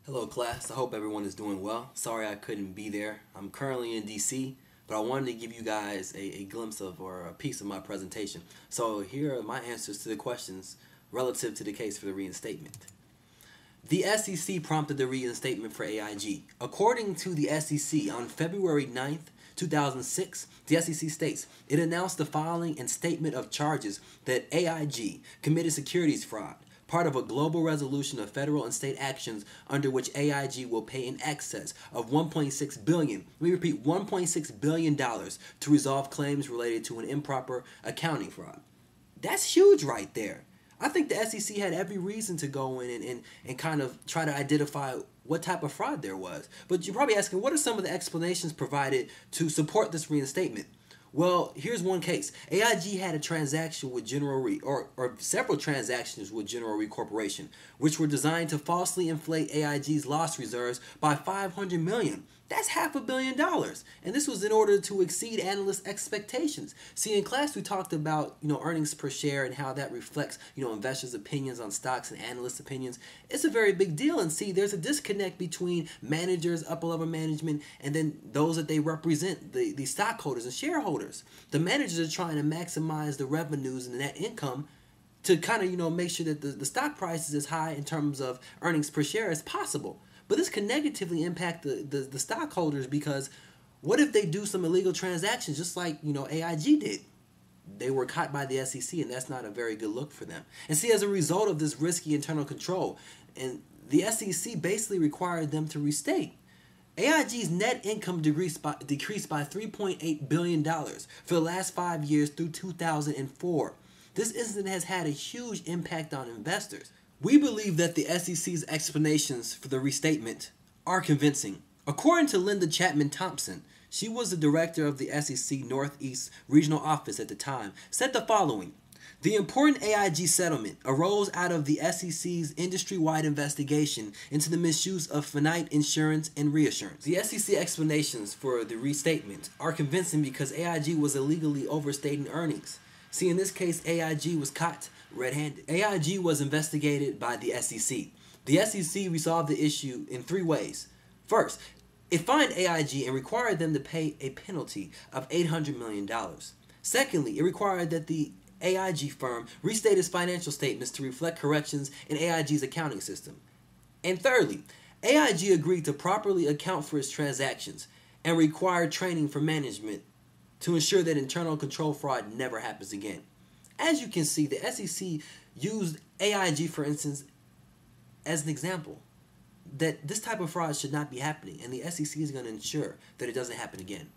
Hello class, I hope everyone is doing well. Sorry I couldn't be there. I'm currently in DC, but I wanted to give you guys a glimpse of or a piece of my presentation. So here are my answers to the questions relative to the case for the reinstatement. The SEC prompted the reinstatement for AIG. According to the SEC, on February 9th, 2006, the SEC states, it announced the filing and statement of charges that AIG committed securities fraud, part of a global resolution of federal and state actions under which AIG will pay in excess of $1.6 billion, let me repeat, $1.6 billion to resolve claims related to an improper accounting fraud. That's huge right there. I think the SEC had every reason to go in and kind of try to identify what type of fraud there was. But you're probably asking, what are some of the explanations provided to support this reinstatement? Well, here's one case. AIG had a transaction with General Re, or several transactions with General Re Corporation, which were designed to falsely inflate AIG's loss reserves by $500 million. That's $500 million. And this was in order to exceed analyst expectations. See, in class we talked about, earnings per share and how that reflects, investors' opinions on stocks and analysts' opinions. It's a very big deal. And see, there's a disconnect between managers, upper level management, and then those that they represent, the stockholders and shareholders. The managers are trying to maximize the revenues and the net income to kind of, make sure that the stock price is as high in terms of earnings per share as possible. But this can negatively impact the stockholders, because what if they do some illegal transactions just like, AIG did? They were caught by the SEC, and that's not a very good look for them. And see, as a result of this risky internal control, and the SEC basically required them to restate. AIG's net income decreased by $3.8 billion for the last 5 years through 2004. This incident has had a huge impact on investors. We believe that the SEC's explanations for the restatement are convincing. According to Linda Chapman Thompson, she was the director of the SEC Northeast Regional Office at the time, said the following: the important AIG settlement arose out of the SEC's industry-wide investigation into the misuse of finite insurance and reassurance. The SEC explanations for the restatement are convincing because AIG was illegally overstating earnings. See, in this case, AIG was caught red-handed. AIG was investigated by the SEC. The SEC resolved the issue in 3 ways. First, it fined AIG and required them to pay a penalty of $800 million. Secondly, it required that the AIG firm restate its financial statements to reflect corrections in AIG's accounting system. And thirdly, AIG agreed to properly account for its transactions and required training for management to ensure that internal control fraud never happens again. As you can see, the SEC used AIG, for instance, as an example that this type of fraud should not be happening, and the SEC is going to ensure that it doesn't happen again.